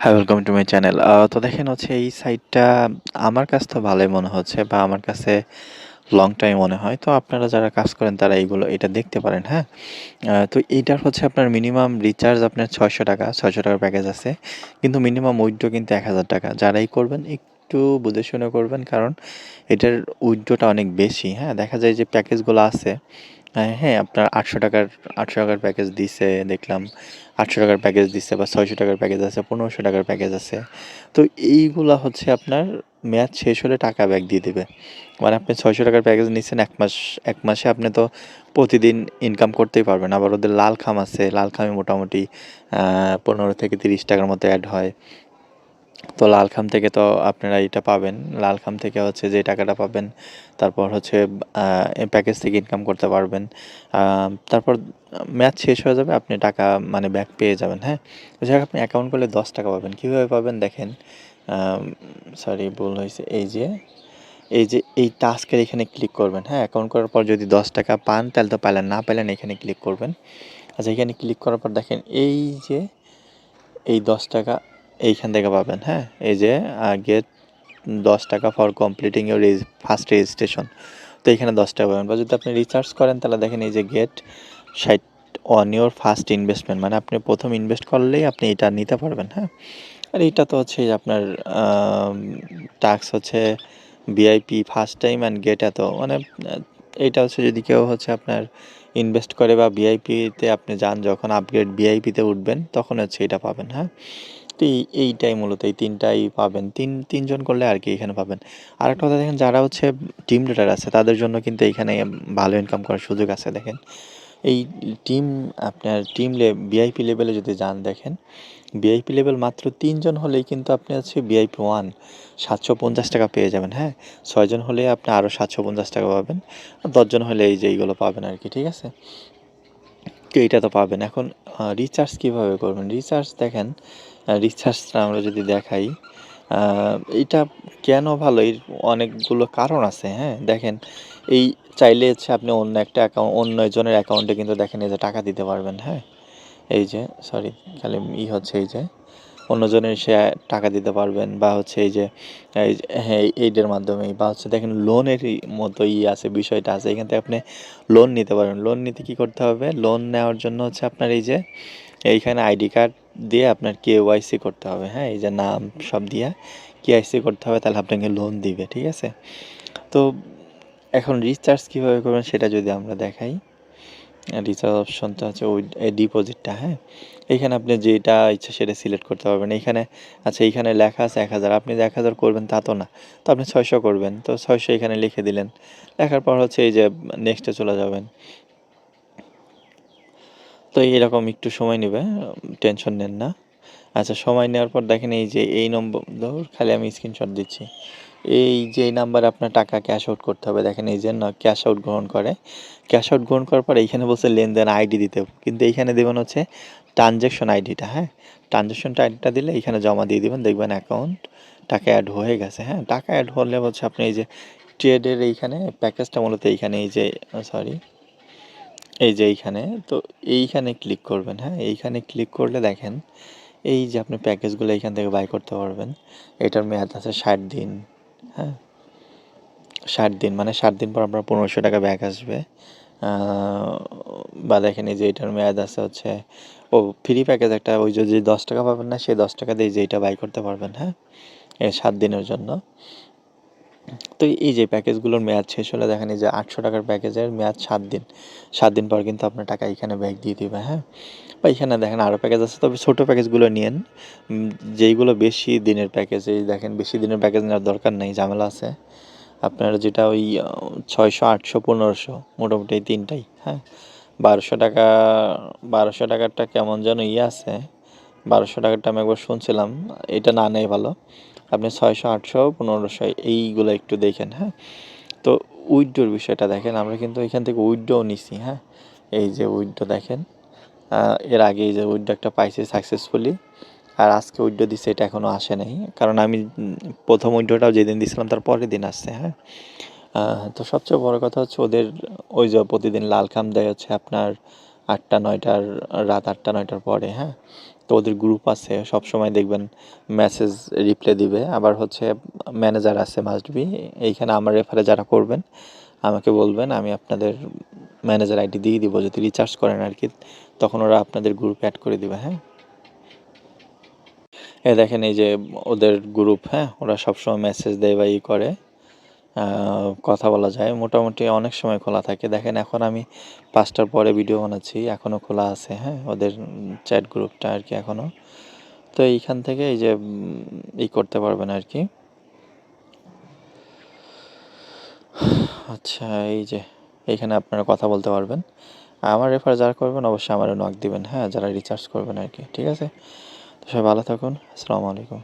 High, welcome to my channel. তো দেখেন হচ্ছে এই সাইটটা আমার কাছে তো ভালোই মনে হচ্ছে বা আমার কাছে লং টাইম মনে হয়। তো আপনারা যারা কাজ করেন তারা এটা দেখতে পারেন, হ্যাঁ? তো এইটার হচ্ছে আপনার মিনিমাম রিচার্জ আপনার ৳৬০০, ৳৬০০ প্যাকেজ আছে। কিন্তু মিনিমাম উইথড্র কিন্তু ৳১,০০০। যারাই করবেন একটু বুঝে শুনে করবেন, কারণ এটার উইথড্রটা অনেক বেশি, হ্যাঁ? দেখা যায় যে প্যাকেজগুলো আছে, হ্যাঁ, আপনার ৳৮০০ প্যাকেজ দিছে দেখলাম। ৳৮০০ প্যাকেজ দিচ্ছে বা ৳৬০০ প্যাকেজ আছে, ৳১৫০০ প্যাকেজ আছে। তো এইগুলা হচ্ছে আপনার মেয়াদ শেষ হলে টাকা ব্যাক দিয়ে দিবে। মানে আপনি ৳৬০০ প্যাকেজ নিচ্ছেন ১ মাস, ১ মাসে আপনি তো প্রতিদিন ইনকাম করতেই পারবেন। আবার ওদের লাল খাম আছে, লাল খামে মোটামুটি ৳১৫ থেকে ৳৩০ মতো অ্যাড হয়। তো লাল খাম থেকে তো আপনারা এটা পাবেন। লাল খাম থেকে হচ্ছে যে টাকাটা পাবেন, তারপর হচ্ছে এই প্যাকেজ থেকে ইনকাম করতে পারবেন। তারপর মেয়াদ শেষ হয়ে যাবে, আপনি টাকা মানে ব্যাক পেয়ে যাবেন, হ্যাঁ? তো যাই হোক, আপনি অ্যাকাউন্ট করলে ৳১০ পাবেন। কীভাবে পাবেন দেখেন, আম সরি ভুল হইছে। এই যে এই টাস্কের এখানে ক্লিক করবেন, হ্যাঁ? অ্যাকাউন্ট করার পর যদি ৳১০ পান তাহলে তো পাইলেন, না পাইলেন এখানে ক্লিক করবেন। আচ্ছা, এখানে ক্লিক করার পর দেখেন এই যে এই ৳১০ এইখান থেকে পাবেন, হ্যাঁ? এই যে get ৳১০ for completing your first registration. তো এখানে ৳১০ পাবেন, বা যদি আপনি রিচার্জ করেন তাহলে দেখেন এই যে get ৬০ on your first investment, মানে আপনি প্রথম ইনভেস্ট করলেই আপনি এটা নিতে পারবেন, হ্যাঁ? আর এইটা তো হচ্ছে আপনার টাস্ক হচ্ছে VIP first time and get এত, মানে এইটা হচ্ছে যদি কেউ হচ্ছে আপনার ইনভেস্ট করে বা ভিআইপিতে আপনি যান, যখন আপগ্রেড ভিআইপিতে উঠবেন তখন হচ্ছে এটা পাবেন, হ্যাঁ? তো এইটাই মূলত, এই ৩টাই পাবেন। ৩জন করলে আর কি এখানে পাবেন। আরেকটা কথা দেখেন, যারা হচ্ছে টিম লিডার আছে তাদের জন্য কিন্তু এইখানে ভালো ইনকাম করার সুযোগ আছে। দেখেন এই টিম আপনার ভিআইপি লেভেলে যদি যান, দেখেন ভিআইপি লেভেল মাত্র ৩ জন হলেই কিন্তু আপনি হচ্ছে ভিআইপি 1 ৳৭৫০ পেয়ে যাবেন, হ্যাঁ? ৬ জন হলে আপনি আরও ৳৭৫০ পাবেন। ১০ জন হলে এই যে এইগুলো পাবেন আর কি, ঠিক আছে? তো এইটা তো পাবেন। এখন রিচার্জ কীভাবে করবেন? রিচার্জ দেখেন, রিচার্জটা আমরা যদি দেখাই, আ এইটা কেন ভালো, এর অনেকগুলো কারণ আছে, হ্যাঁ? দেখেন, এই চাইলে হচ্ছে আপনি অন্য একজনের অ্যাকাউন্টে কিন্তু দেখেন এই যে টাকা দিতে পারবেন, হ্যাঁ? এই যে সরি, খালি হচ্ছে এই যে অন্যজনের সে টাকা দিতে পারবেন, বা হচ্ছে হ্যাঁ, এইটার মাধ্যমেই, বা হচ্ছে দেখেন লোনেরই মতো আছে, বিষয়টা আছে। এখান থেকে আপনি লোন নিতে পারবেন। লোন নিতে কী করতে হবে? লোন নেওয়ার জন্য হচ্ছে আপনার এইখানে আইডি কার্ড দিয়ে আপনার কেওয়াইসি করতে হবে, হ্যাঁ? এই যে নাম সব দিয়া কেওয়াইসি করতে হবে, তাহলে আপনাকে লোন দিবে, ঠিক আছে? তো এখন রিচার্জ কীভাবে করবেন সেটা যদি আমরা দেখাই, রিচার্জ অপশনটা হচ্ছে ওই ডিপোজিটটা, হ্যাঁ? এইখানে আপনি যেটা ইচ্ছা সেটা সিলেক্ট করতে পারবেন। আচ্ছা, এইখানে লেখা আছে ১,০০০, আপনি যে ১,০০০ করবেন তা তো না। তো আপনি ৬০০ করবেন। তো ৬০০ এখানে লিখে দিলেন। লেখার পর হচ্ছে এই যে নেক্সটে চলে যাবেন। তো এরকম একটু সময় নেবে, টেনশন নেন না। আচ্ছা, সময় নেওয়ার পর দেখেন এই যে এই নম্বর, খালি আমি স্ক্রিনশট দিচ্ছি। এই যে এই নাম্বারে আপনার টাকা ক্যাশ আউট করতে হবে। দেখেন এই যে ক্যাশ আউট গ্রহণ করে। ক্যাশ আউট গ্রহণ করার পর এইখানে বলছে লেনদেন আইডি দিতে, কিন্তু এইখানে দেবেন হচ্ছে ট্রানজ্যাকশন আইডিটা, হ্যাঁ? ট্রানজ্যাকশন আইডিটা দিলে এইখানে জমা দিয়ে দিবেন, দেখবেন অ্যাকাউন্ট টাকা অ্যাড হয়ে গেছে, হ্যাঁ? টাকা অ্যাড হলে হচ্ছে আপনি এই যে ট্রেডের এইখানে প্যাকেজটা মূলত এইখানে এই যে সরি এই যে এইখানে, তো এইখানে ক্লিক করবেন, হ্যাঁ? এইখানে ক্লিক করলে দেখেন এই যে আপনি প্যাকেজগুলো এইখান থেকে বাই করতে পারবেন। এটার মেয়াদ আছে ৬০ দিন, হ্যাঁ? ৬০ দিন, মানে ৬০ দিন পর আপনার ৳১৫০০ ব্যাক আসবে। আ বা দেখেন এই যে এটার মেয়াদ আছে হচ্ছে, ফ্রি প্যাকেজ একটা, ওই যে ৳১০ পাবেন না, সেই ৳১০ দিয়ে যে এইটা বাই করতে পারবেন, হ্যাঁ? ৭ দিনের জন্য। তো এই যে প্যাকেজগুলোর মেয়াদ শেষ হলে দেখেন এই যে ৳৮০০ প্যাকেজের মেয়াদ ৭ দিন। ৭ দিন পর কিন্তু আপনার টাকা এখানে ব্যাক দিয়ে দিবে, হ্যাঁ? বা এখানে দেখেন আরও প্যাকেজ আছে, তবে ছোটো প্যাকেজগুলো নিয়েন। যেইগুলো বেশি দিনের প্যাকেজ, এই দেখেন বেশি দিনের প্যাকেজ নেওয়ার দরকার নেই, ঝামেলা আছে। আপনার যেটা ওই ৬০০, ৮০০, ১৫০০, মোটামুটি এই ৩টাই, হ্যাঁ? ৳১২০০, ৳১২০০টা কেমন যেন আছে। ৳১২০০টা আমি একবার শুনছিলাম, এটা না নেওয়াই ভালো। আপনি ৬০০, ৮০০, ১৫০০ এইগুলো একটু দেখেন, হ্যাঁ? তো উইথড্রোর বিষয়টা দেখেন, আমরা কিন্তু এখান থেকে উইথড্রও নিছি, হ্যাঁ? এই যে উইথড্রো দেখেন, এর আগে এই যে উইথড্রো একটা পাইছি সাকসেসফুলি, আর আজকে উইথড্রো দিছে, এটা এখনও আসে নাই। কারণ আমি প্রথম উইথড্রোটাও যেদিন দিছিলাম তার পরের দিন আসছে, হ্যাঁ? তো সবচেয়ে বড় কথা হচ্ছে ওদের ওই যে প্রতিদিন লাল খাম দেয় হচ্ছে আপনার ৮টা ৯টার, রাত ৮টা ৯টার পরে, হ্যাঁ? তো ওদের গ্রুপ আছে, সবসময় দেখবেন মেসেজ রিপ্লাই দিবে। আবার হচ্ছে ম্যানেজার আছে মাস্ট বি। এইখানে আমার রেফারে যারা করবেন আমাকে বলবেন, আমি আপনাদের ম্যানেজার আইডি দিয়ে দিব যদি রিচার্জ করেন আর কি, তখন ওরা আপনাদের গ্রুপ অ্যাড করে দিবে। হ্যাঁ, দেখেন এই যে ওদের গ্রুপ, হ্যাঁ, ওরা সবসময় মেসেজ দেয় বা ই করে, কথা বলা যায়, মোটামুটি অনেক সময় খোলা থাকে। দেখেন এখন আমি 5টার পরে ভিডিও বানাচ্ছি, এখনও খোলা আছে। হ্যাঁ, ওদের চ্যাট গ্রুপটা আর কি এখনও। তো এইখান থেকে এই যে ই করতে পারবেন আর কি। আচ্ছা, এই যে এইখানে আপনারা কথা বলতে পারবেন। আমার রেফার যারা করবেন অবশ্যই আমারও নক দিবেন, হ্যাঁ, যারা রিচার্জ করবেন আর কি। ঠিক আছে, তো সবাই ভালো থাকুন। আসসালামু আলাইকুম।